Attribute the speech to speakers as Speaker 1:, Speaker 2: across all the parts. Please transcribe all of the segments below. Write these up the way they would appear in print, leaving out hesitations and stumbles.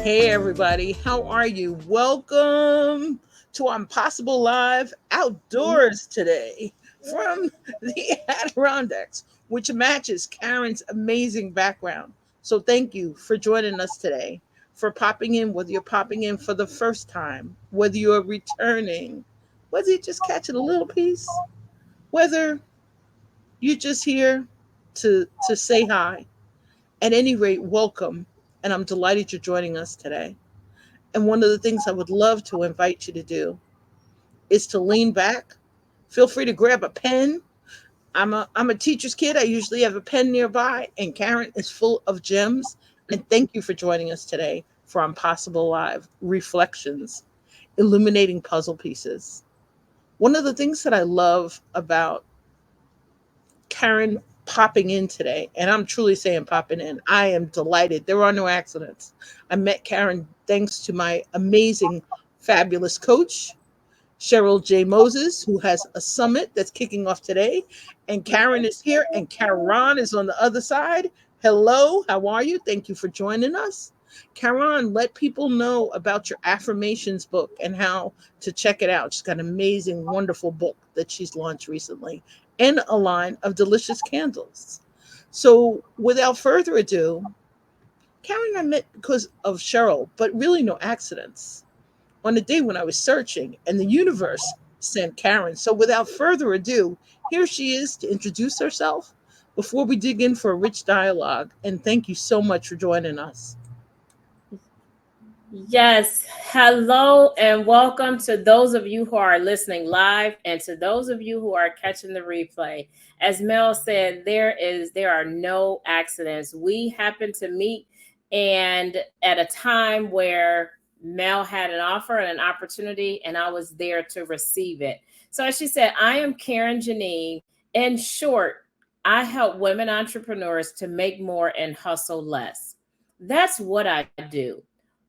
Speaker 1: Hey, everybody. How are you? Welcome to Impossible Live outdoors today from the Adirondacks, which matches Karyn's amazing background. So, thank you for joining us today, for popping in, whether you're popping in for the first time, whether you're returning, whether you're just catching a little piece, whether you're just here to say hi. At any rate, welcome. And I'm delighted you're joining us today. And one of the things I would love to invite you to do is to lean back. Feel free to grab a pen. I'm a teacher's kid. I usually have a pen nearby, and Karyn is full of gems. And thank you for joining us today for Impossible Live Reflections, Illuminating Puzzle Pieces. One of the things that I love about Karyn popping in today, and I'm truly saying popping in, I am delighted. There are no accidents. I met Karyn thanks to my amazing, fabulous coach, Cheryl J. Moses, who has a summit that's kicking off today. And Karyn is here, and Karyn is on the other side. Hello, how are you? Thank you for joining us. Karyn, let people know about your affirmations book and how to check it out. She's got an amazing, wonderful book that she's launched recently and a line of delicious candles. So, without further ado, Karyn I met because of Cheryl, but really no accidents on a day when I was searching, and the universe sent Karyn. So, without further ado, here she is to introduce herself before we dig in for a rich dialogue. And thank you so much for joining us.
Speaker 2: Yes. Hello and welcome to those of you who are listening live and to those of you who are catching the replay. As Mel said, there are no accidents. We happened to meet and at a time where Mel had an offer and an opportunity, and I was there to receive it. So as she said, I am Karyn Jeneen. In short, I help women entrepreneurs to make more and hustle less. That's what I do.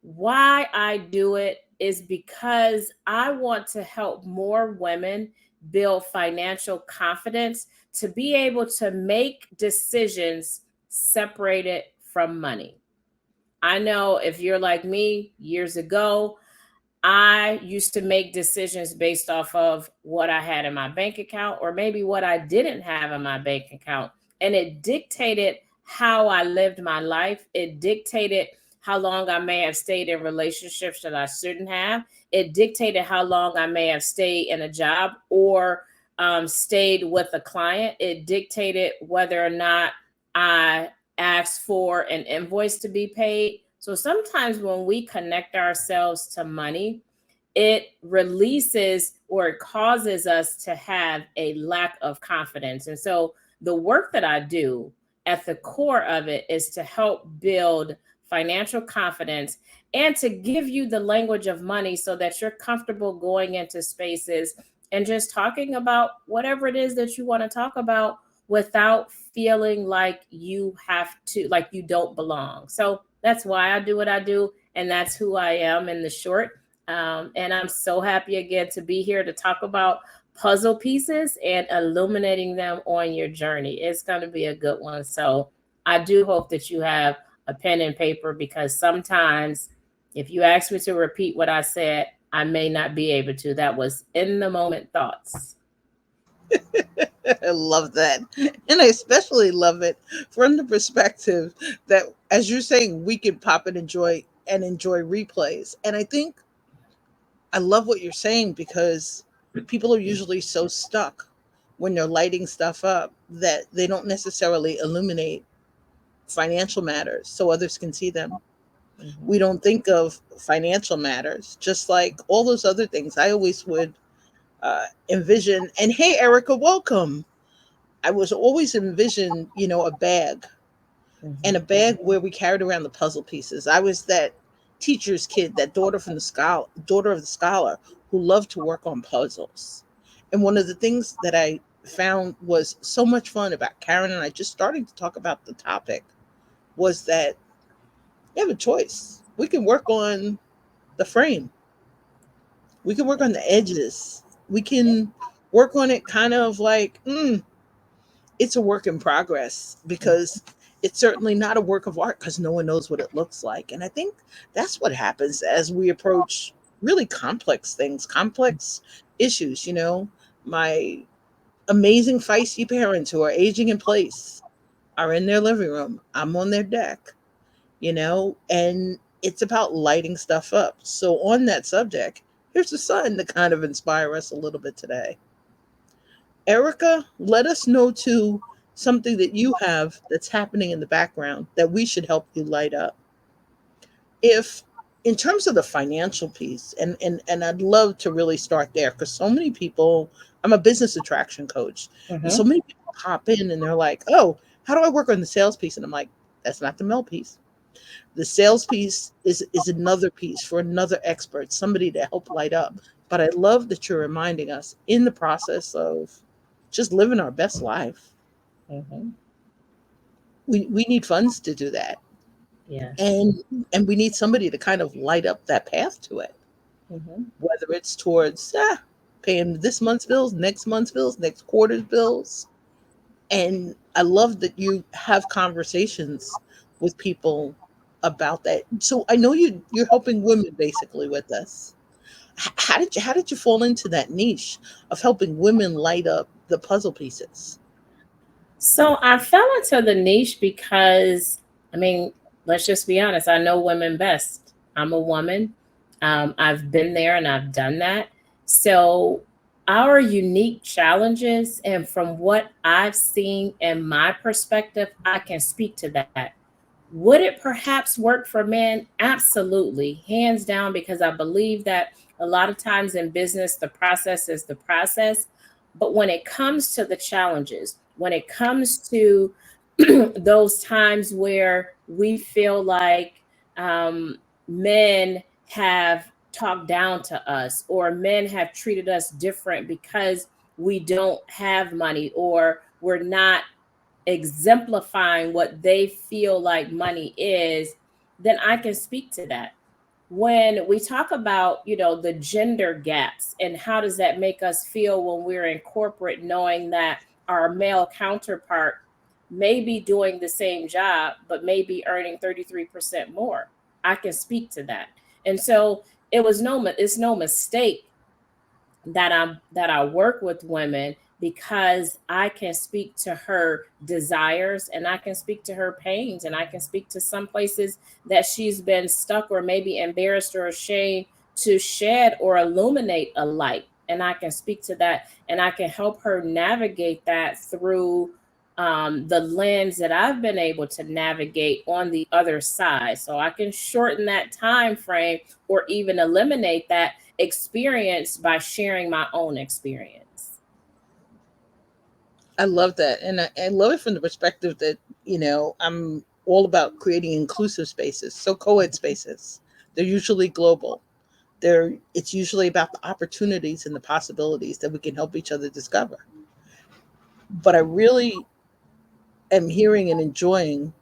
Speaker 2: Why I do it is because I want to help more women build financial confidence to be able to make decisions separated from money. I know if you're like me years ago, I used to make decisions based off of what I had in my bank account or maybe what I didn't have in my bank account. And it dictated how I lived my life. It dictated how long I may have stayed in relationships that I shouldn't have. It dictated how long I may have stayed in a job or stayed with a client. It dictated whether or not I asked for an invoice to be paid. So sometimes when we connect ourselves to money, it releases or it causes us to have a lack of confidence. And so the work that I do at the core of it is to help build financial confidence and to give you the language of money so that you're comfortable going into spaces and just talking about whatever it is that you want to talk about without feeling like you have to, like you don't belong. So that's why I do what I do. And that's who I am in the short. And I'm so happy again to be here to talk about puzzle pieces and illuminating them on your journey. It's going to be a good one. So I do hope that you have a pen and paper because sometimes if you ask me to repeat what I said, I may not be able to. That was in the moment thoughts.
Speaker 1: I love that. And I especially love it from the perspective that, as you're saying, we can pop and enjoy replays. And I think I love what you're saying because people are usually so stuck when they're lighting stuff up that they don't necessarily illuminate financial matters so others can see them.
Speaker 2: Mhm.
Speaker 1: We don't think of financial matters, just like all those other things. I always would envision, and hey, Erica, welcome. I was always envision, a bag and a
Speaker 2: Mhm.
Speaker 1: bag where we carried around the puzzle pieces. I was that teacher's kid, that daughter of the scholar who loved to work on puzzles. And one of the things that I found was so much fun about Karyn and I just starting to talk about the topic was that you have a choice. We can work on the frame. We can work on the edges. We can work on it kind of like it's a work in progress because It's certainly not a work of art because no one knows what it looks like. And I think that's what happens as we approach really complex things, complex issues. My amazing feisty parents who are aging in place are in their living room. I'm on their deck, and it's about lighting stuff up. So, on that subject, here's a sun to kind of inspire us a little bit today. Erica, let us know too something that you have that's happening in the background that we should help you light up. If in terms of the financial piece, and I'd love to really start there because so many people, I'm a business attraction coach, and so
Speaker 2: Mm-hmm.
Speaker 1: many people pop in and they're like, "Oh, how do I work on the sales piece?" And I'm like, "That's not the Mel piece. The sales piece is another piece for another expert, somebody to help light up." But I love that you're reminding us in the process of just living our best life.
Speaker 2: Mm-hmm.
Speaker 1: We need funds to do that.
Speaker 2: Yes.
Speaker 1: And we need somebody to kind of light up that path to it,
Speaker 2: Mm-hmm.
Speaker 1: whether it's towards paying this month's bills, next quarter's bills. And I love that you have conversations with people about that. So I know you're helping women basically with this. How did you fall into that niche of helping women light up the puzzle pieces?
Speaker 2: So I fell into the niche because, I mean, let's just be honest. I know women best. I'm a woman. I've been there and I've done that. So our unique challenges, and from what I've seen in my perspective, I can speak to that. Would it perhaps work for men? Absolutely, hands down, because I believe that a lot of times in business, the process is the process. But when it comes to the challenges, when it comes to those times where we feel like um, men have talked down to us, or men have treated us different because we don't have money, or we're not exemplifying what they feel like money is, then I can speak to that. When we talk about, the gender gaps and how does that make us feel when we're in corporate, knowing that our male counterpart may be doing the same job, but may be earning 33% more. I can speak to that. And so it's no mistake that I work with women, because I can speak to her desires and I can speak to her pains and I can speak to some places that she's been stuck or maybe embarrassed or ashamed to shed or illuminate a light. And I can speak to that and I can help her navigate that through the lens that I've been able to navigate on the other side. So I can shorten that time frame or even eliminate that experience by sharing my own experience.
Speaker 1: I love that. And I love it from the perspective that, I'm all about creating inclusive spaces. So co-ed spaces. They're usually global. It's usually about the opportunities and the possibilities that we can help each other discover. But I really am hearing and enjoying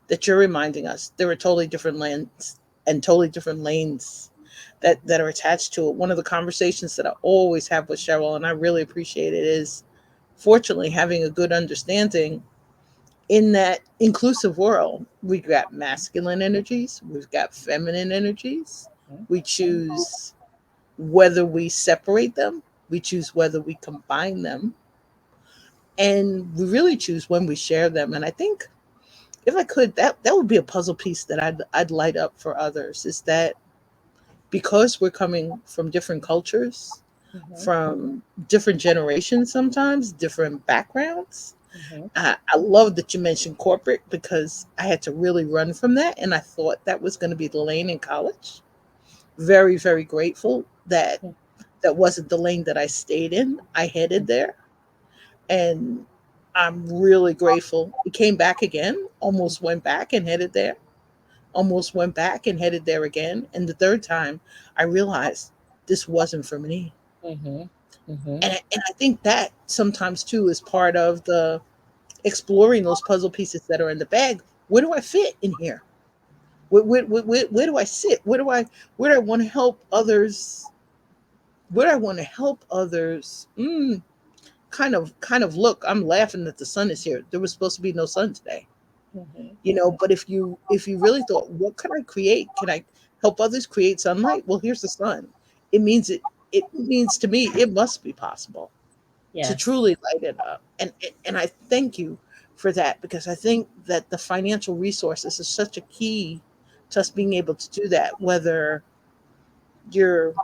Speaker 1: that you're reminding us there are totally different lanes and totally different lanes that are attached to it. One of the conversations that I always have with Cheryl, and I really appreciate it, is fortunately having a good understanding in that inclusive world. We've got masculine energies, we've got feminine energies. We choose whether we separate them, we choose whether we combine them, and we really choose when we share them. And I think if I could, that would be a puzzle piece that I'd light up for others, is that because we're coming from different cultures,
Speaker 2: Mhm,
Speaker 1: from different generations, sometimes different backgrounds.
Speaker 2: mhm,
Speaker 1: I love that you mentioned corporate because I had to really run from that, and I thought that was going to be the lane in college. Very, very grateful that that wasn't the lane that I stayed in. I headed there, and I'm really grateful. It came back again, almost went back and headed there, almost went back and headed there again. And the third time, I realized this wasn't for me.
Speaker 2: mhm, mhm,
Speaker 1: And I think that sometimes too is part of the exploring those puzzle pieces that are in the bag. Where do I fit in here? Where do I sit? Where do I want to help others? Where do I want to help others? Kind of look. I'm laughing that the sun is here. There was supposed to be no sun today.
Speaker 2: Mhm.
Speaker 1: But if you really thought, what can I create? Can I help others create sunlight? Well, here's the sun. It means to me it must be possible to
Speaker 2: Yes.
Speaker 1: truly light it up. And I thank you for that, because I think that the financial resources is such a key to us being able to do that, whether you're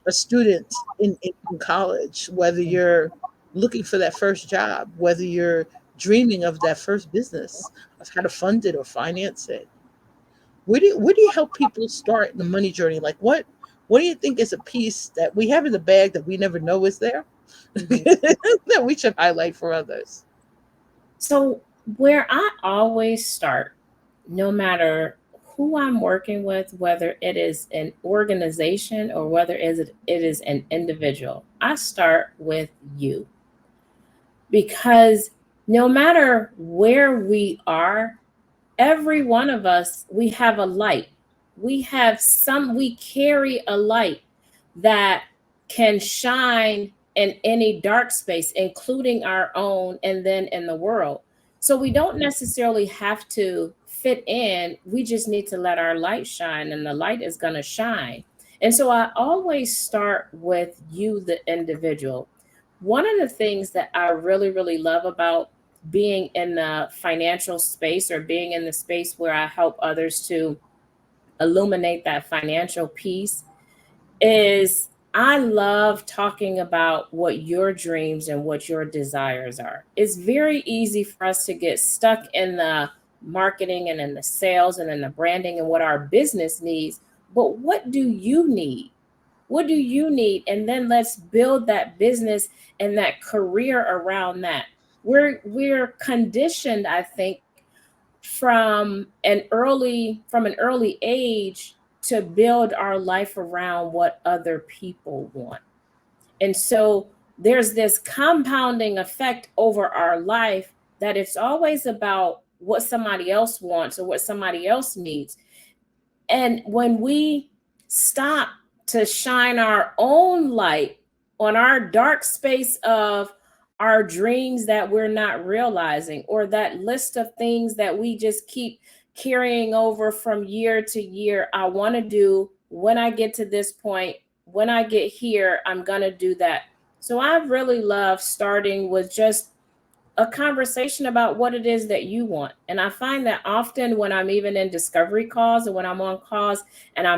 Speaker 1: a student in college, whether you're looking for that first job, whether you're dreaming of that first business, of how to fund it or finance it. Where do you help people start the money journey? Like, what do you think is a piece that we have in the bag that we never know is there,
Speaker 2: Mhm.
Speaker 1: that we should highlight for others?
Speaker 2: So, where I always start, no matter who I'm working with, whether it is an organization or whether it is an individual, I start with you. Because no matter where we are, every one of us, we have a light. We carry a light that can shine in any dark space, including our own and then in the world. So we don't necessarily have to fit in. We just need to let our light shine, and the light is going to shine. And so I always start with you, the individual. One of the things that I really, really love about being in the financial space, or being in the space where I help others to illuminate that financial piece, is I love talking about what your dreams and what your desires are. It's very easy for us to get stuck in the marketing and in the sales and in the branding and what our business needs. But what do you need? What do you need? And then let's build that business and that career around that. We're conditioned, I think, from an early age to build our life around what other people want. And so there's this compounding effect over our life, that it's always about what somebody else wants or what somebody else needs. And when we stop to shine our own light on our dark space of our dreams that we're not realizing, or that list of things that we just keep carrying over from year to year, I want to do when I get to this point, when I get here, I'm going to do that. So I really love starting with just a conversation about what it is that you want. And I find that often when I'm even in discovery calls, or when I'm on calls and I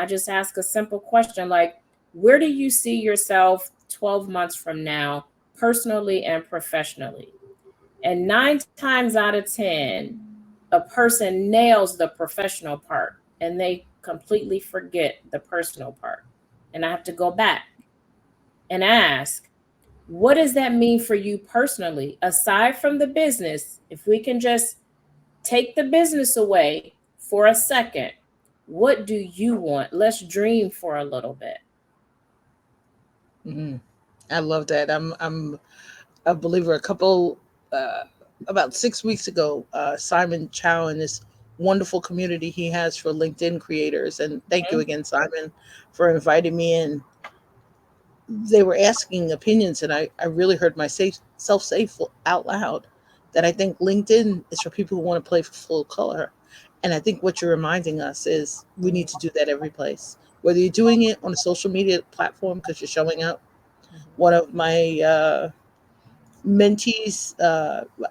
Speaker 2: just ask a simple question like, where do you see yourself 12 months from now, personally and professionally? And 9 times out of 10, a person nails the professional part and they completely forget the personal part. And I have to go back and ask, what does that mean for you personally? Aside from the business, if we can just take the business away for a second, what do you want? Let's dream for a little bit.
Speaker 1: Mhm. I love that. I'm a believer. A couple uh, About 6 weeks ago, Simon Chow and this wonderful community he has for LinkedIn creators, and thank you
Speaker 2: Mhm.
Speaker 1: again, Simon, for inviting me in. They were asking opinions, and I really heard myself say out loud that I think LinkedIn is for people who want to play for full color. And I think what you're reminding us is we need to do that every place. Whether you're doing it on a social media platform because you're showing up. One of my mentees,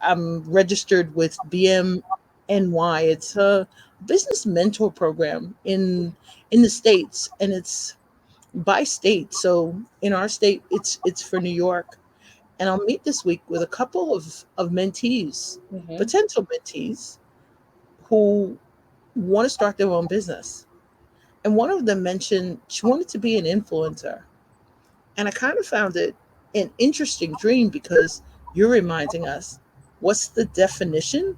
Speaker 1: I'm registered with BMNY. It's a business mentor program in the States, and it's by state. So in our state, it's for New York, and I'll meet this week with a couple of mentees,
Speaker 2: Mhm.
Speaker 1: potential mentees, who want to start their own business. And one of them mentioned she wanted to be an influencer, and I kind of found it an interesting dream, because you're reminding us, what's the definition?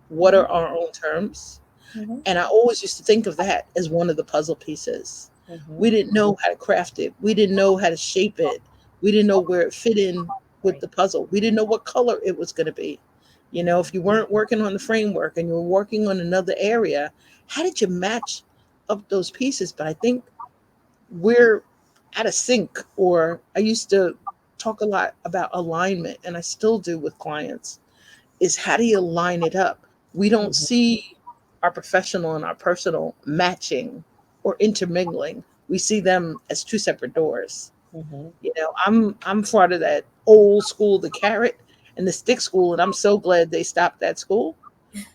Speaker 1: What
Speaker 2: Mhm.
Speaker 1: are our own terms?
Speaker 2: Mhm.
Speaker 1: And I always used to think of that as one of the puzzle pieces.
Speaker 2: Mhm.
Speaker 1: We didn't know how to craft it. We didn't know how to shape it. We didn't know where it fit in with
Speaker 2: Right.
Speaker 1: the puzzle. We didn't know what color it was going to be. If you weren't working on the framework and you were working on another area, how did you match up those pieces? But I think we're out of sync. Or I used to talk a lot about alignment, and I still do with clients. is how do you line it up? We don't
Speaker 2: Mhm.
Speaker 1: see our professional and our personal matching or intermingling. We see them as two separate doors.
Speaker 2: Mhm.
Speaker 1: I'm part of that old school, the carrot and the stick school, and I'm so glad they stopped that school.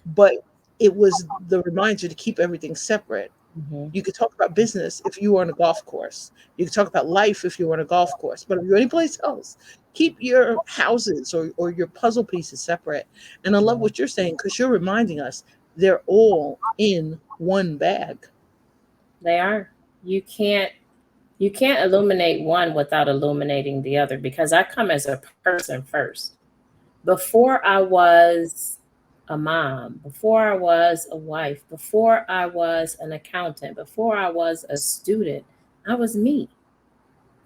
Speaker 1: But it was the reminder to keep everything separate.
Speaker 2: Mhm.
Speaker 1: You could talk about business if you were on a golf course. You could talk about life if you were on a golf course. But if you're anyplace else, keep your houses or your puzzle pieces separate. And I love
Speaker 2: Yeah,
Speaker 1: what you're saying because you're reminding us they're all in one bag.
Speaker 2: they are. You can't you can't illuminate one without illuminating the other, because I come as a person first. Before I was a mom, before I was a wife, before I was an accountant, before I was a student, I was me.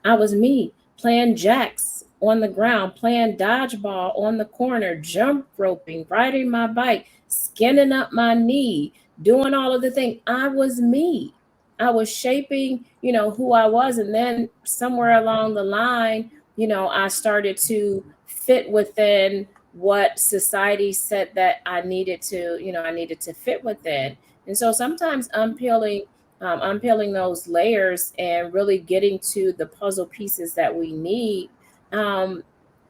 Speaker 2: I was me playing jacks on the ground, playing dodgeball on the corner, jump roping, riding my bike, skinning up my knee, doing all of the things. I was me. I was shaping, who I was. And then somewhere along the line, I started to fit within what society said that I needed to fit within. And so sometimes unpeeling those layers and really getting to the puzzle pieces that we need. Um,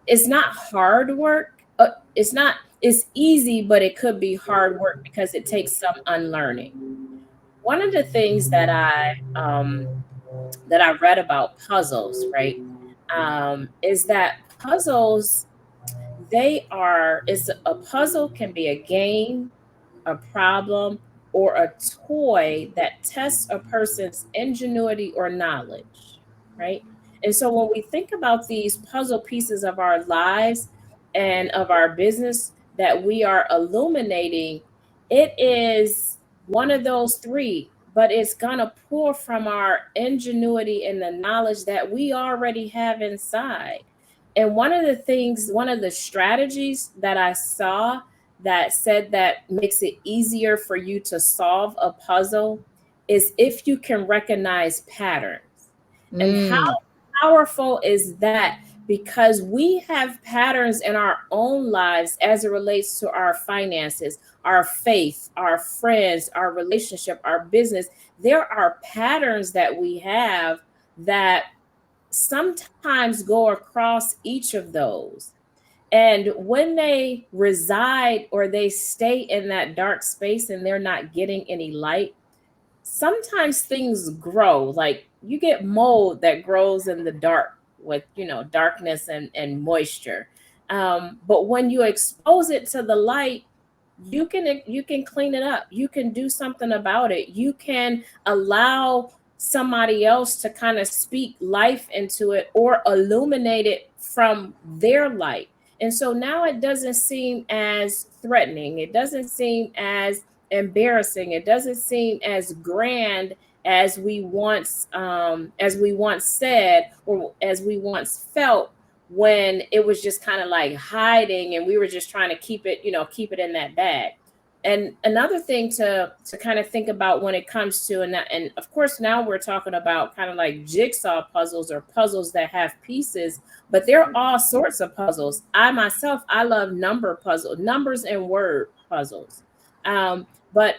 Speaker 2: it's not hard work. It's not. It's easy, but it could be hard work because it takes some unlearning. One of the things that I read about puzzles, right, is that puzzles, they are. It's a puzzle can be a game, a problem, or a toy that tests a person's ingenuity or knowledge, right? And so when we think about these puzzle pieces of our lives and of our business that we are illuminating, it is one of those three, but it's going to pour from our ingenuity and the knowledge that we already have inside. And one of the strategies that I saw that said that makes it easier for you to solve a puzzle is if you can recognize patterns. And how
Speaker 1: Mm,
Speaker 2: powerful is that? Because we have patterns in our own lives as it relates to our finances, our faith, our friends, our relationship, our business. There are patterns that we have that sometimes go across each of those. And when they reside or they stay in that dark space and they're not getting any light, sometimes things grow. Like you get mold that grows in the dark with, darkness and moisture. But when you expose it to the light, you can clean it up. You can do something about it. You can allow somebody else to kind of speak life into it or illuminate it from their light. And so now it doesn't seem as threatening. It doesn't seem as embarrassing. It doesn't seem as grand as we once said, or as we once felt, when it was just kind of like hiding and we were just trying to keep it in that bag. And another thing to kind of think about when it comes to, and of course now we're talking about kind of like jigsaw puzzles or puzzles that have pieces, but there are all sorts of puzzles. I love numbers and word puzzles. But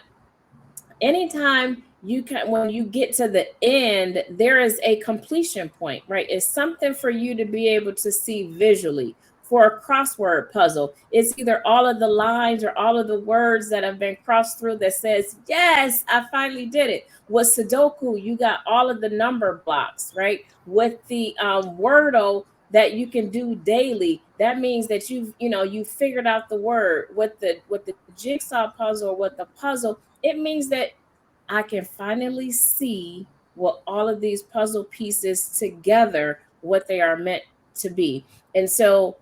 Speaker 2: anytime you can, when you get to the end, there is a completion point, right? It's something for you to be able to see visually. For a crossword puzzle, it's either all of the lines or all of the words that have been crossed through that says, yes, I finally did it. With Sudoku, you got all of the number blocks, right? With the Wordle that you can do daily, that means that you figured out the word. With the jigsaw puzzle or with the puzzle, it means that I can finally see what all of these puzzle pieces together, what they are meant to be. And so,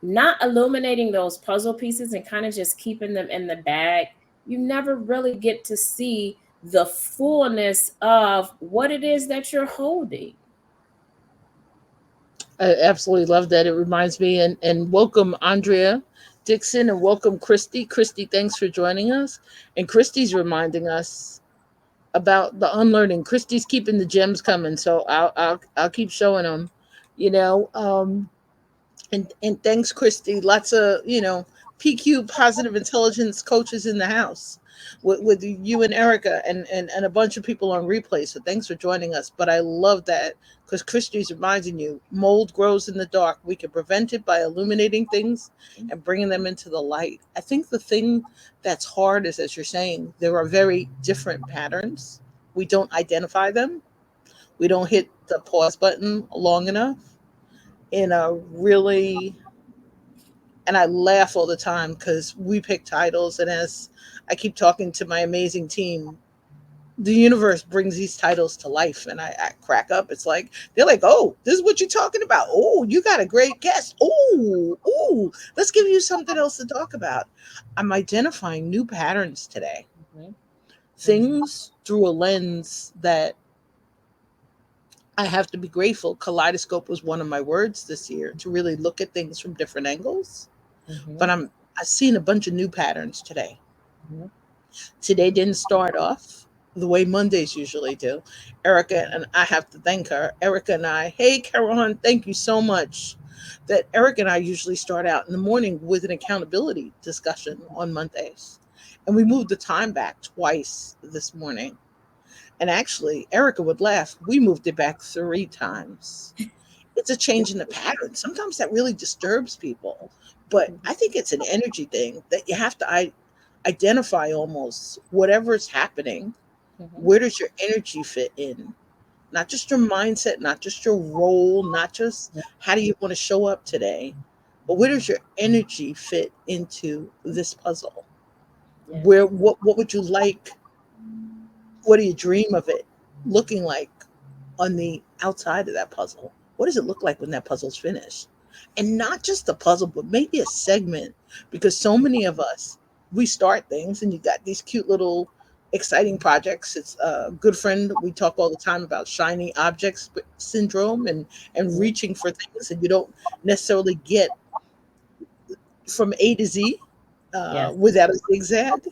Speaker 2: not illuminating those puzzle pieces and kind of just keeping them in the bag, you never really get to see the fullness of what it is that you're holding.
Speaker 1: I absolutely love that. It reminds me, and welcome Andrea Dixon, and welcome Christy. Christy, thanks for joining us. And Christy's reminding us about the unlearning. Christy's keeping the gems coming, so I'll keep showing them. You know, and thanks, Christy. Lots of PQ Positive Intelligence coaches in the house with you and Erica and a bunch of people on replay. So thanks for joining us. But I love that because Christy's reminding you mold grows in the dark. We can prevent it by illuminating things and bringing them into the light. I think the thing that's hard is, as you're saying, there are very different patterns. We don't identify them. We don't hit the pause button long enough in a really, and I laugh all the time because we pick titles, and as I keep talking to my amazing team, the universe brings these titles to life, and I crack up. It's like they're like, "Oh, this is what you're talking about. Oh, you got a great guest. Oh, let's give you something else to talk about." I'm identifying new patterns today,
Speaker 2: Mhm. Mhm.
Speaker 1: things through a lens that I have to be grateful. Kaleidoscope was one of my words this year to really look at things from different angles. But
Speaker 2: Mhm.
Speaker 1: I've seen a bunch of new patterns today.
Speaker 2: Mhm.
Speaker 1: Today didn't start off the way Mondays usually do. Erica, and I have to thank her. Erica and I, hey Caroline, thank you so much. That Erica and I usually start out in the morning with an accountability discussion on Mondays. And we moved the time back twice this morning. And actually, Erica would laugh. We moved it back 3 times. It's a change in the pattern. Sometimes that really disturbs people. But I think it's an energy thing that you have to identify almost whatever is happening.
Speaker 2: Mhm.
Speaker 1: Where does your energy fit in? Not just your mindset, not just your role, not just how do you want to show up today, but where does your energy fit into this puzzle?
Speaker 2: Yeah.
Speaker 1: Where what would you like? What do you dream of it looking like on the outside of that puzzle? What does it look like when that puzzle's finished? And not just the puzzle, but maybe a segment, because so many of us, we start things and you got these cute little exciting projects. It's a good friend. We talk all the time about shiny objects syndrome and
Speaker 2: Mhm.
Speaker 1: reaching for things and you don't necessarily get from A to Z
Speaker 2: Yes.
Speaker 1: without a zigzag.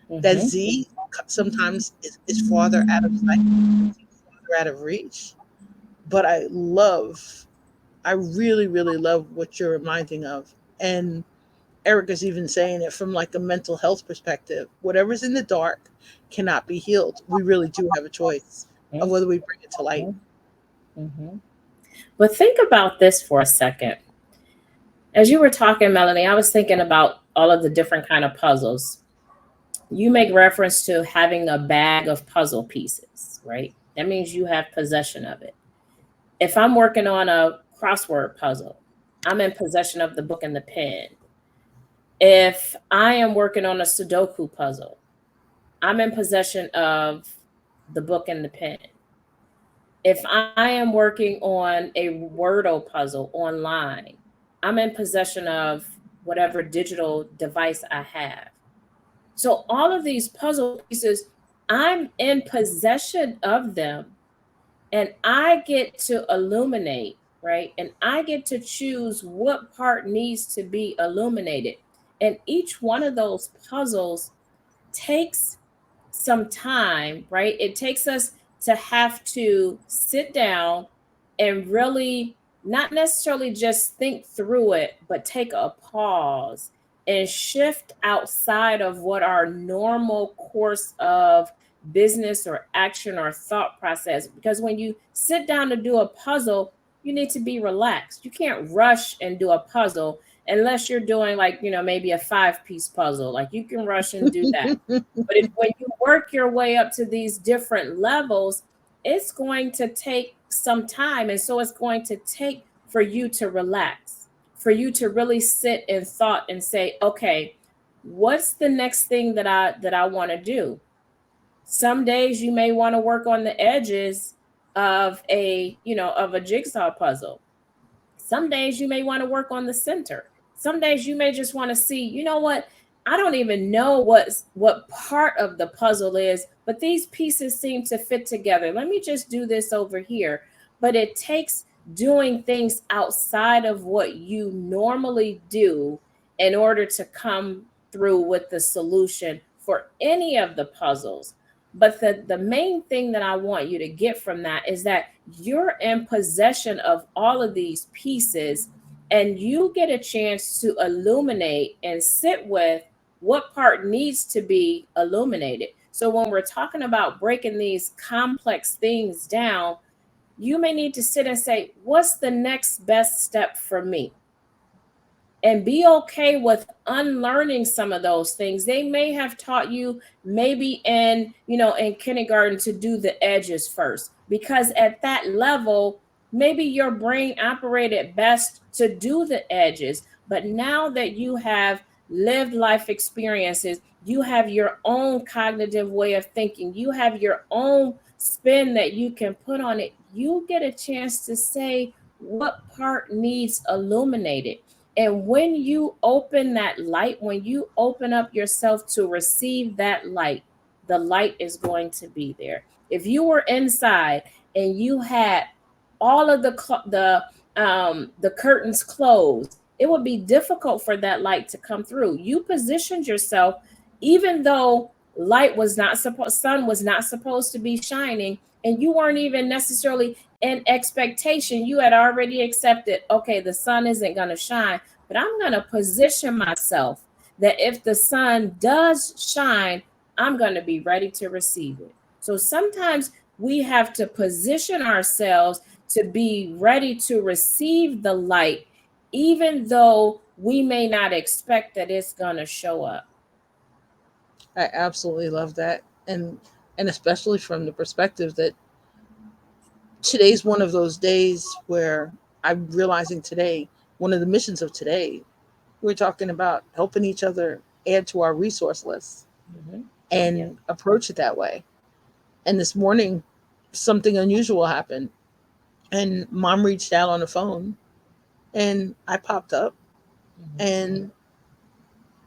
Speaker 1: That
Speaker 2: Mhm.
Speaker 1: Z sometimes is farther out of sight, farther out of reach. But I really, really love what you're reminding of. And Erica's even saying it from like a mental health perspective. Whatever's in the dark cannot be healed. We really do have a choice of whether we bring it to light.
Speaker 2: Mhm. Mhm. But think about this for a second. As you were talking, Melanie, I was thinking about all of the different kind of puzzles. You make reference to having a bag of puzzle pieces, right? That means you have possession of it. If I'm working on a crossword puzzle, I'm in possession of the book and the pen. If I am working on a Sudoku puzzle, I'm in possession of the book and the pen. If I am working on a Wordle puzzle online, I'm in possession of whatever digital device I have. So all of these puzzle pieces, I'm in possession of them and I get to illuminate, right? And I get to choose what part needs to be illuminated. And each one of those puzzles takes some time, right? It takes us to have to sit down and really not necessarily just think through it, but take a pause and shift outside of what our normal course of business or action or thought process. Because when you sit down to do a puzzle, you need to be relaxed. You can't rush and do a puzzle unless you're doing like, maybe a 5-piece puzzle. Like you can rush and do that, but when you work your way up to these different levels, it's going to take some time. And so it's going to take for you to relax, for you to really sit in thought and say, okay, what's the next thing that I want to do? Some days you may want to work on the edges of a jigsaw puzzle. Some days you may want to work on the center. Some days you may just want to see, you know what? I don't even know what part of the puzzle is, but these pieces seem to fit together. Let me just do this over here. But it takes doing things outside of what you normally do in order to come through with the solution for any of the puzzles. But the main thing that I want you to get from that is that you're in possession of all of these pieces And you get a chance to illuminate and sit with what part needs to be illuminated. So when we're talking about breaking these complex things down, you may need to sit and say, what's the next best step for me? And be okay with unlearning some of those things. They may have taught you maybe in kindergarten to do the edges first, because at that level maybe your brain operated best to do the edges. But now that you have lived life experiences, you have your own cognitive way of thinking, you have your own spin that you can put on it, you get a chance to say what part needs illuminated. And when you open that light, when you open up yourself to receive that light, the light is going to be there. If you were inside and you had all of the curtains closed, it would be difficult for that light to come through. You positioned yourself, even though sun was not supposed to be shining, and you weren't even necessarily in expectation. You had already accepted, okay, the sun isn't going to shine, but I'm going to position myself that if the sun does shine, I'm going to be ready to receive it. So sometimes we have to position ourselves to be ready to receive the light, even though we may not expect that it's going to show up.
Speaker 1: I absolutely love that. And especially from the perspective that today's one of those days where I'm realizing today, one of the missions of today, we're talking about helping each other add to our resource list
Speaker 2: Mm-hmm. Yeah.
Speaker 1: and approach it that way. And this morning, something unusual happened, and mom reached out on the phone, and I popped up,
Speaker 2: Mm-hmm.
Speaker 1: and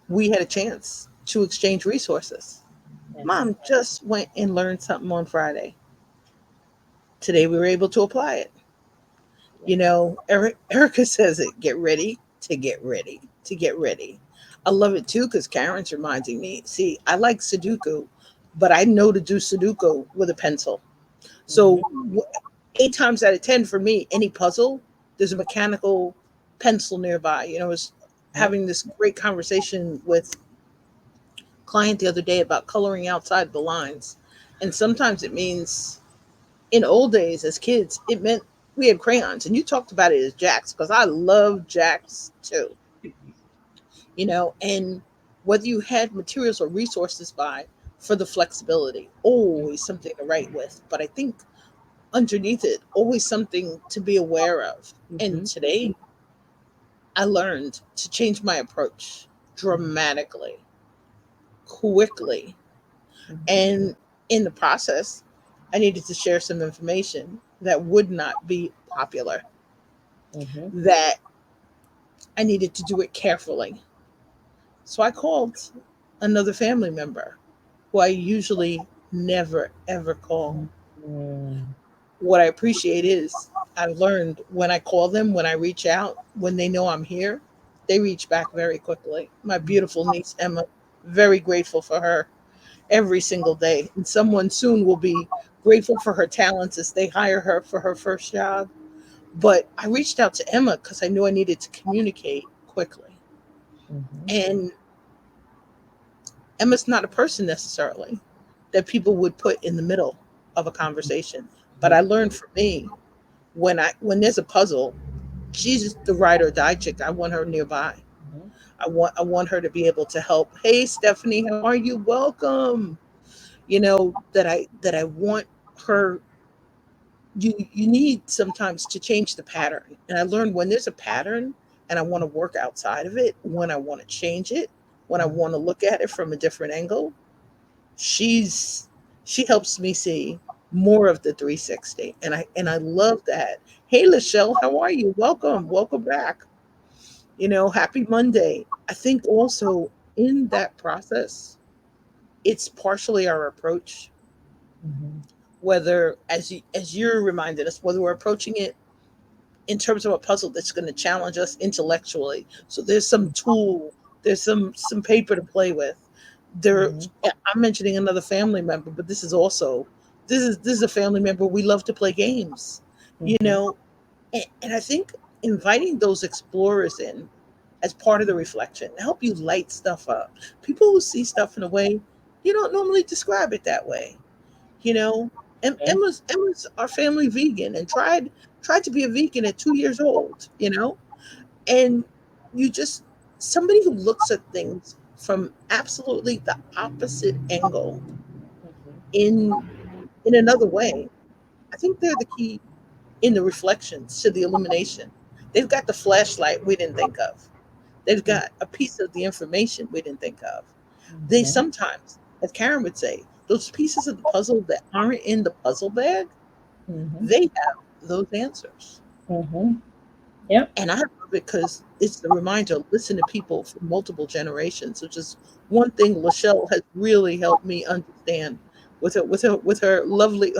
Speaker 1: we had a chance to exchange resources.
Speaker 2: Yes.
Speaker 1: Mom just went and learned something on Friday. Today, we were able to apply it.
Speaker 2: Yeah.
Speaker 1: Erica says it, get ready to get ready to get ready. I love it too because Karen's reminding me. See, I like Sudoku, but I know to do Sudoku with a pencil. So,
Speaker 2: Mm-hmm.
Speaker 1: 8 times out of 10 for me, any puzzle, there's a mechanical pencil nearby. I was
Speaker 2: Yep.
Speaker 1: having this great conversation with a client the other day about coloring outside the lines. And sometimes it means, in old days as kids, it meant we had crayons. And you talked about it as jacks because I love jacks too. And whether you had materials or resources by for the flexibility, always something to write with. But I think underneath it, always something to be aware of. And
Speaker 2: Mm-hmm.
Speaker 1: today, I learned to change my approach dramatically, quickly.
Speaker 2: Mm-hmm.
Speaker 1: And in the process, I needed to share some information that would not be popular,
Speaker 2: Mm-hmm.
Speaker 1: that I needed to do it carefully. So I called another family member who I usually never, ever call.
Speaker 2: Mm-hmm.
Speaker 1: What I appreciate is I've learned when I call them, when I reach out, when they know I'm here, they reach back very quickly. My beautiful niece, Emma, very grateful for her every single day. And someone soon will be grateful for her talents as they hire her for her first job. But I reached out to Emma because I knew I needed to communicate quickly.
Speaker 2: Mm-hmm.
Speaker 1: And Emma's not a person necessarily that people would put in the middle of a conversation. But I learned for me, when there's a puzzle, she's the ride or die chick. I want her nearby.
Speaker 2: Mm-hmm.
Speaker 1: I want her to be able to help. Hey Stephanie, how are you? Welcome. That I want her. You need sometimes to change the pattern. And I learned when there's a pattern and I want to work outside of it, when I want to change it, when I want to look at it from a different angle, she's she helps me see more of the 360. And I love that. Hey Lachelle, how are you? Welcome back. Happy Monday. I think also in that process, it's partially our approach,
Speaker 2: Mm-hmm.
Speaker 1: whether as you're reminded us, whether we're approaching it in terms of a puzzle that's going to challenge us intellectually. So there's some tool, there's some paper to play with. There,
Speaker 2: Mm-hmm.
Speaker 1: I'm mentioning another family member, but this is a family member. We love to play games, you
Speaker 2: Mm-hmm.
Speaker 1: know, and I think inviting those explorers in as part of the reflection, help you light stuff up. People who see stuff in a way you don't normally describe it that way. You know, Emma's our family vegan and tried to be a vegan at 2 years old. And you just somebody who looks at things from absolutely the opposite angle in another way. I think they're the key in the reflections to the illumination. They've got the flashlight we didn't think of. They've got a piece of the information we didn't think of. They
Speaker 2: Mhm.
Speaker 1: sometimes, as Karyn would say, those pieces of the puzzle that aren't in the puzzle bag,
Speaker 2: Mhm.
Speaker 1: they have those answers.
Speaker 2: Mhm. Yep.
Speaker 1: And I love it because it's the reminder listen to people from multiple generations, which is one thing Lachelle has really helped me understand with her lovely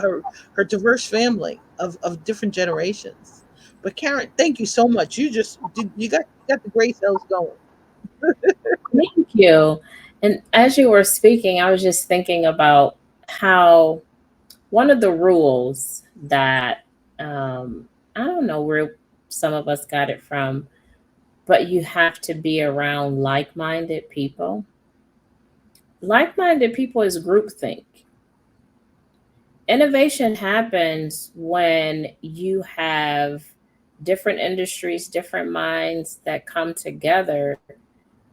Speaker 1: her diverse family of different generations. But Karyn, thank you so much. You got the gray cells going.
Speaker 2: Thank you. And as you were speaking, I was just thinking about how one of the rules that I don't know where some of us got it from, but you have to be around like-minded people. Like-minded people is groupthink. Innovation happens when you have different industries, different minds that come together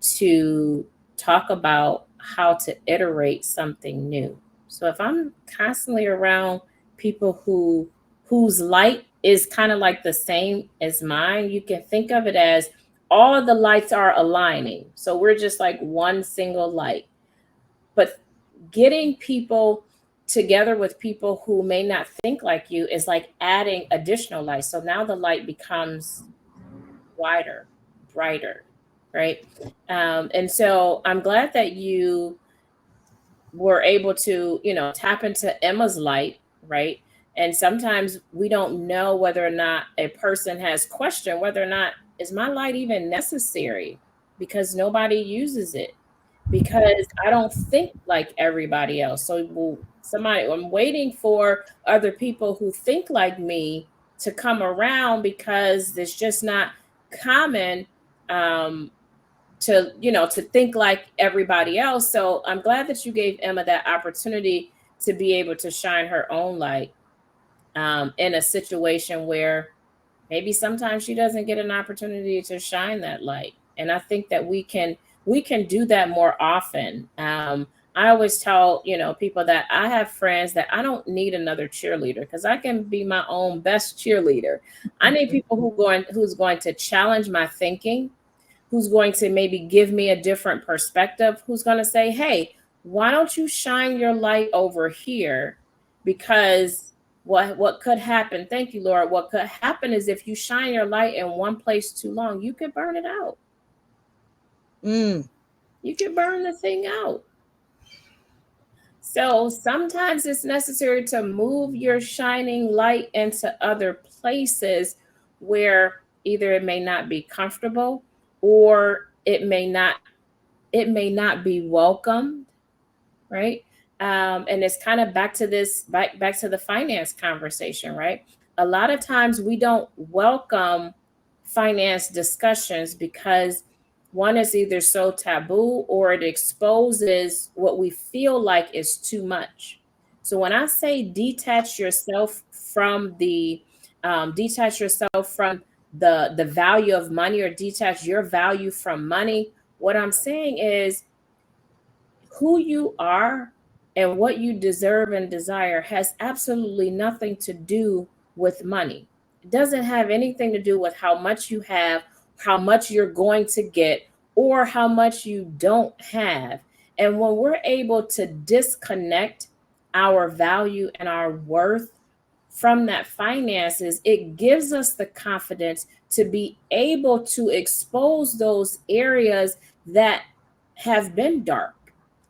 Speaker 2: to talk about how to iterate something new. So if I'm constantly around people whose light is kind of like the same as mine, you can think of it as all the lights are aligning. So we're just like one single light. But getting people together with people who may not think like you is like adding additional light. So now the light becomes wider, brighter, right? And so I'm glad that you were able to, tap into Emma's light, right? And sometimes we don't know whether or not a person has questioned whether or not is my light even necessary because nobody uses it because I don't think like everybody else. So I'm waiting for other people who think like me to come around because it's just not common um, to think like everybody else. So I'm glad that you gave Emma that opportunity to be able to shine her own light in a situation where maybe sometimes she doesn't get an opportunity to shine that light. And I think that we can do that more often. I always tell people that I have friends that I don't need another cheerleader because I can be my own best cheerleader. I need people who's going to challenge my thinking, who's going to maybe give me a different perspective, who's going to say, hey, why don't you shine your light over here? Because what could happen, thank you, Laura, what could happen is if you shine your light in one place too long, you could burn it out.
Speaker 1: Mm,
Speaker 2: You could burn the thing out. So sometimes it's necessary to move your shining light into other places where either it may not be comfortable or it may not be welcomed, right? And it's kind of back to the finance conversation, right? A lot of times we don't welcome finance discussions because one is either so taboo or it exposes what we feel like is too much. So when I say detach yourself from the value of money or detach your value from money, what I'm saying is who you are and what you deserve and desire has absolutely nothing to do with money. It doesn't have anything to do with how much you have, how much you're going to get, or how much you don't have. And when we're able to disconnect our value and our worth from that finances, it gives us the confidence to be able to expose those areas that have been dark.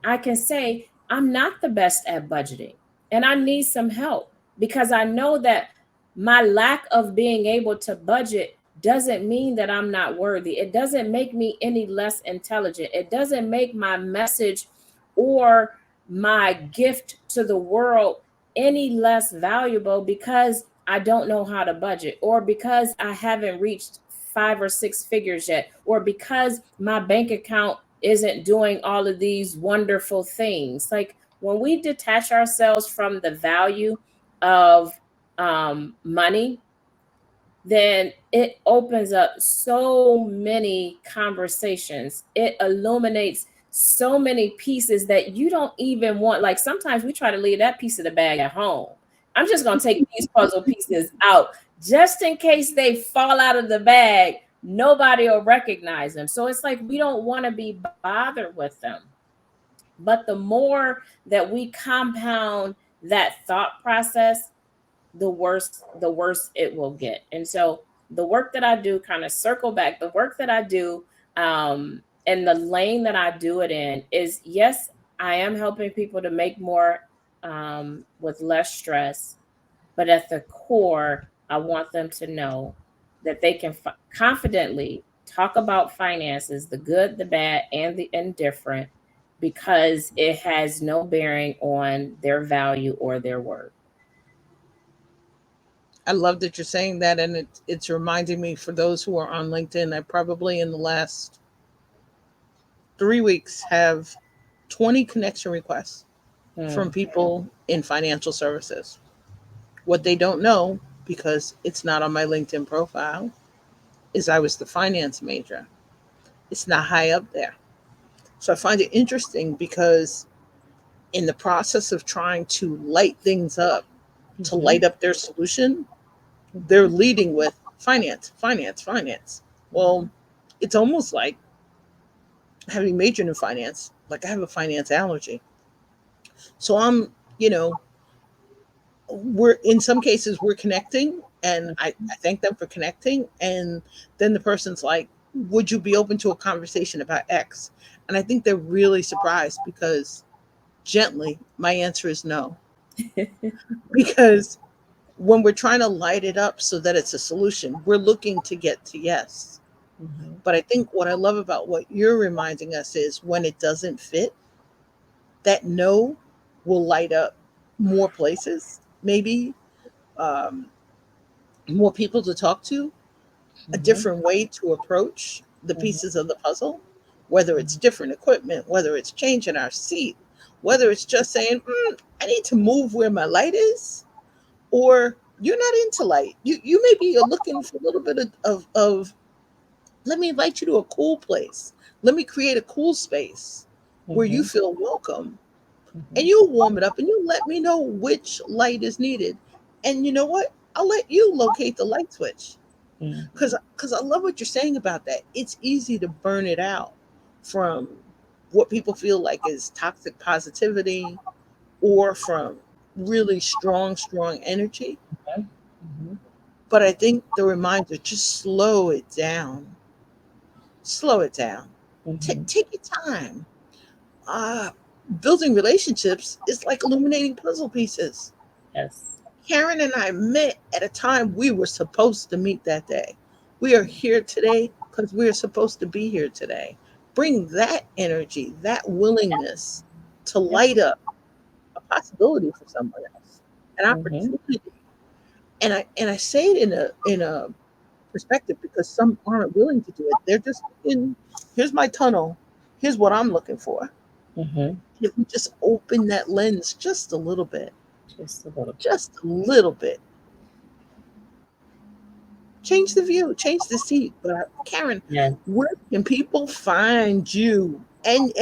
Speaker 2: I can say, I'm not the best at budgeting and I need some help because I know that my lack of being able to budget doesn't mean that I'm not worthy. It doesn't make me any less intelligent. It doesn't make my message or my gift to the world any less valuable because I don't know how to budget or because I haven't reached 5 or 6 figures yet, or because my bank account isn't doing all of these wonderful things. Like when we detach ourselves from the value of money, then it opens up so many conversations. It illuminates so many pieces that you don't even want. Like sometimes we try to leave that piece of the bag at home. I'm just going to take these puzzle pieces out just in case they fall out of the bag. Nobody will recognize them. So it's like we don't want to be bothered with them. But the more that we compound that thought process, the worse it will get. And so the work that I do, kind of circle back, the work that I do, and the lane that I do it in is, yes, I am helping people to make more with less stress, but at the core, I want them to know that they can confidently talk about finances, the good, the bad, and the indifferent, because it has no bearing on their value or their worth.
Speaker 1: I love that you're saying that, and it's reminding me, for those who are on LinkedIn, I probably in the last 3 weeks have 20 connection requests from
Speaker 2: Mm,
Speaker 1: people in financial services. What they don't know, because it's not on my LinkedIn profile, is I was the finance major. It's not high up there. So I find it interesting because in the process of trying to light things up, to
Speaker 2: mhm,
Speaker 1: light up their solution, they're
Speaker 2: mhm,
Speaker 1: leading with finance, finance, finance. Well, it's almost like having majored in finance, like I have a finance allergy. So I'm, you know, we're in some cases we're connecting, and I thank them for connecting. And then the person's like, would you be open to a conversation about X? And I think they're really surprised because gently my answer is no. Because when we're trying to light it up so that it's a solution, we're looking to get to yes.
Speaker 2: mhm,
Speaker 1: But I think what I love about what you're reminding us is when it doesn't fit, that no will light up more places, maybe um, more people to talk to, a
Speaker 2: mhm,
Speaker 1: different way to approach the
Speaker 2: mhm,
Speaker 1: pieces of the puzzle, whether it's
Speaker 2: mhm,
Speaker 1: different equipment, whether it's changing our seat, whether it's just saying, I need to move where my light is, or you're not into light. You maybe you're looking for a little bit of let me invite you to a cool place. Let me create a cool space where you
Speaker 2: mhm,
Speaker 1: feel welcome, and
Speaker 2: mhm,
Speaker 1: you'll warm it up and you let me know which light is needed. And you know what? I'll let you locate the light switch.
Speaker 2: mhm,
Speaker 1: Because I love what you're saying about that. It's easy to burn it out from what people feel like is toxic positivity, or from really strong energy.
Speaker 2: mhm,
Speaker 1: But I think the reminder, just slow it down. Slow it down.
Speaker 2: mhm.
Speaker 1: Take your time. uh, Building relationships is like illuminating puzzle pieces.
Speaker 2: Yes.
Speaker 1: Karyn and I met at a time we were supposed to meet that day. We are here today because we are supposed to be here today. Bring that energy, that willingness to
Speaker 2: Yep.
Speaker 1: light up a possibility for someone else, an
Speaker 2: Mhm,
Speaker 1: opportunity. And I say it in a perspective because some aren't willing to do it. They're just in, here's my tunnel, here's what I'm looking for.
Speaker 2: mhm.
Speaker 1: If we just open that lens
Speaker 2: Just a little bit.
Speaker 1: just a little bit, change the view, change the seat. But Karyn,
Speaker 2: Yes.
Speaker 1: where can people find you and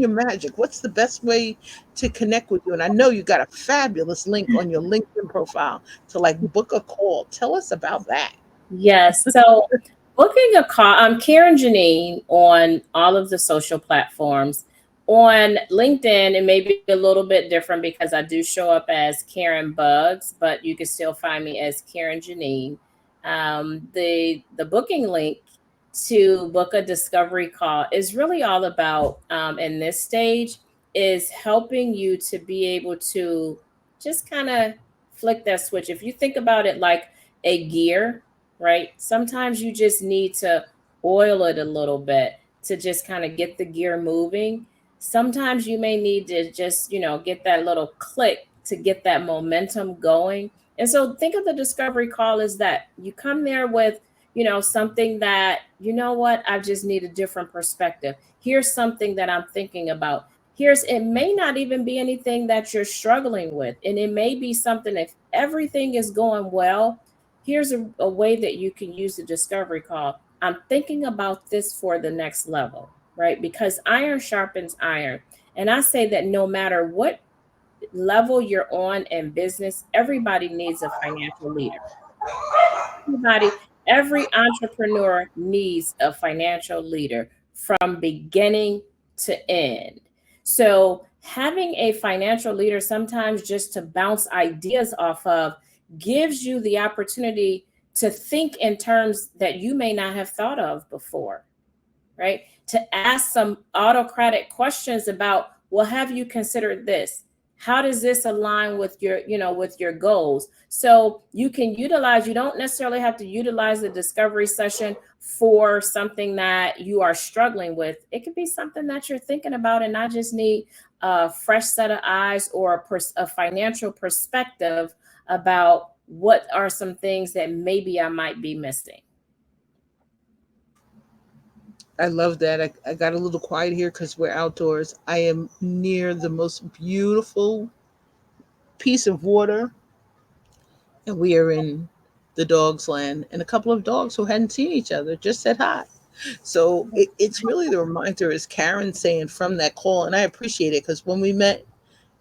Speaker 1: your magic? What's the best way to connect with you? And I know you got a fabulous link on your LinkedIn profile to like book a call. Tell us about that.
Speaker 2: Yes. So booking a call, I'm Karyn Jeneen on all of the social platforms. On LinkedIn, it may be a little bit different because I do show up as Karyn Buggs, but you can still find me as Karyn Jeneen. The booking link to book a discovery call is really all about, in this stage, is helping you to be able to just kind of flick that switch. If you think about it like a gear, right? Sometimes you just need to oil it a little bit to just kind of get the gear moving. Sometimes you may need to just, get that little click to get that momentum going. And so think of the discovery call as that. You come there with something that, what, I just need a different perspective. Here's something that I'm thinking about. It may not even be anything that you're struggling with. And it may be something, if everything is going well, here's a way that you can use the discovery call. I'm thinking about this for the next level, right? Because iron sharpens iron. And I say that no matter what level you're on in business, everybody needs a financial leader. Everybody, every entrepreneur needs a financial leader from beginning to end. So, having a financial leader sometimes just to bounce ideas off of gives you the opportunity to think in terms that you may not have thought of before, right? To ask some autocratic questions about, well, have you considered this? How does this align with your goals? So you don't necessarily have to utilize the discovery session for something that you are struggling with. It could be something that you're thinking about, and I just need a fresh set of eyes or a financial perspective about what are some things that maybe I might be missing.
Speaker 1: I love that. I got a little quiet here because we're outdoors. I am near the most beautiful piece of water, and we are in the dog's land. And a couple of dogs who hadn't seen each other just said hi. So it's really the reminder, is Karyn saying from that call, and I appreciate it because when we met,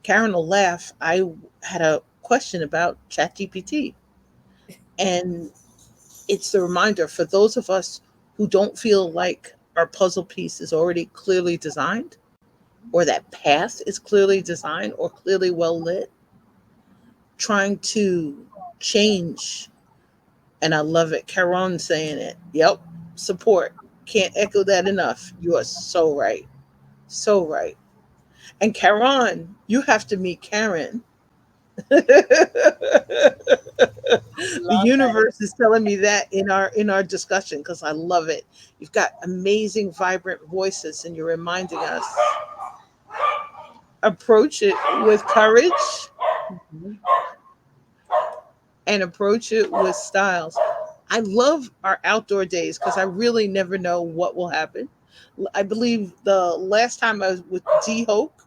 Speaker 1: Karyn will laugh. I had a question about ChatGPT, and it's the reminder for those of us who don't feel like our puzzle piece is already clearly designed, or that path is clearly designed or clearly well lit, trying to change. And I love it. Karyn saying it. Yep. Support. Can't echo that enough. You are so right. So right. And Karyn, you have to meet Karyn. The
Speaker 2: Love that.
Speaker 1: universe is telling me that in our discussion because I love it. You've got amazing, vibrant voices, and you're reminding us, approach it with courage
Speaker 2: Mhm.
Speaker 1: and approach it with styles. I love our outdoor days because I really never know what will happen. I believe the last time I was with D Hope,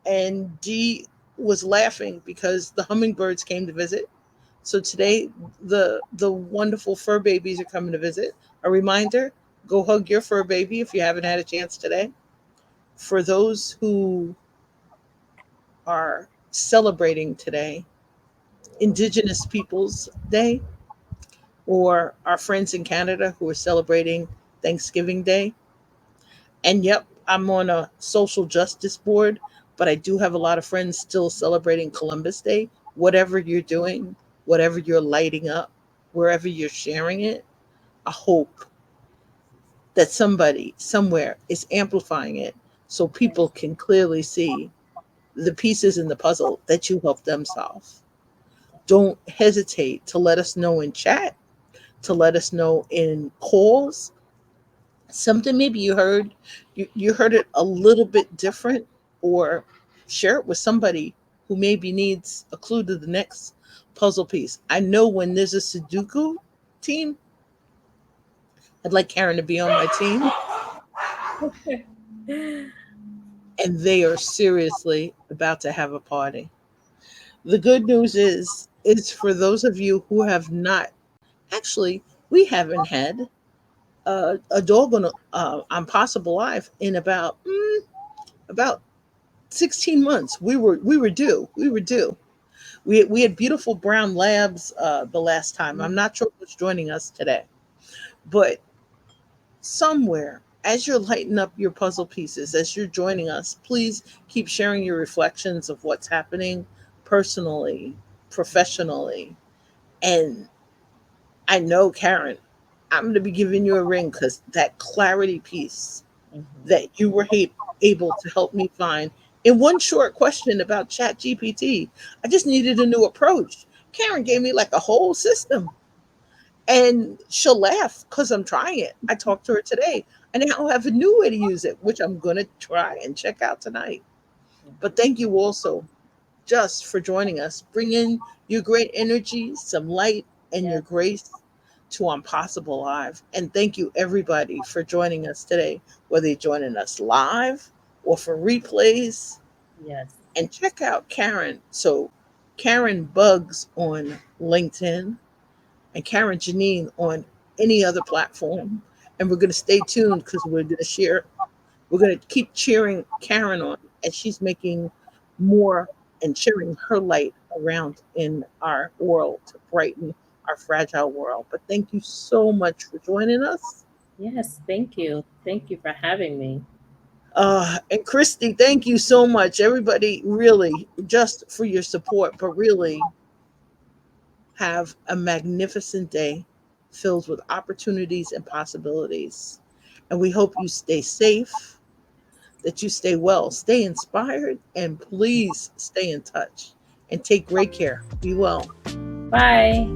Speaker 1: and D was laughing because the hummingbirds came to visit. So today, the wonderful fur babies are coming to visit. A reminder: go hug your fur baby if you haven't had a chance today. For those who are celebrating today, Indigenous Peoples Day, or our friends in Canada who are celebrating Thanksgiving Day. And yep, I'm on a social justice board, but I do have a lot of friends still celebrating Columbus Day. Whatever you're doing, whatever you're lighting up, wherever you're sharing it, I hope that somebody somewhere is amplifying it so people can clearly see the pieces in the puzzle that you help them solve. Don't hesitate to let us know in chat, to let us know in calls. Something maybe you heard it a little bit different, or share it with somebody who maybe needs a clue to the next puzzle piece. I know when there's a Sudoku team, I'd like Karyn to be on my team, and they are seriously about to have a party. The good news is for those of you who have not, actually, we haven't had a dog on Possible Life in about 16 months. We were due. We were due. We had beautiful brown labs the last time. I'm not sure who's joining us today, but somewhere as you're lighting up your puzzle pieces, as you're joining us, please keep sharing your reflections of what's happening personally, professionally. And I know, Karyn, I'm going to be giving you a ring because that clarity piece
Speaker 2: Mhm.
Speaker 1: that you were able to help me find in one short question about Chat GPT. I just needed a new approach. Karyn gave me like a whole system, and she'll laugh because I'm trying it. I talked to her today. I now have a new way to use it, which I'm going to try and check out tonight. But thank you also just for joining us. Bring in your great energy, some light, and
Speaker 2: Yeah.
Speaker 1: your grace to Impossible Live. And thank you, everybody, for joining us today, whether you're joining us live or for replays.
Speaker 2: Yes.
Speaker 1: And check out Karyn. So, Karyn Buggs on LinkedIn and Karyn Jeneen on any other platform. And we're going to stay tuned because we're going to keep cheering Karyn on as she's making more and sharing her light around in our world to brighten our fragile world. But thank you so much for joining us.
Speaker 2: Yes. Thank you. Thank you for having me.
Speaker 1: And Christy, thank you so much. Everybody, really, just for your support, but really have a magnificent day filled with opportunities and possibilities. And we hope you stay safe, that you stay well, stay inspired, and please stay in touch and take great care. Be well.
Speaker 2: Bye.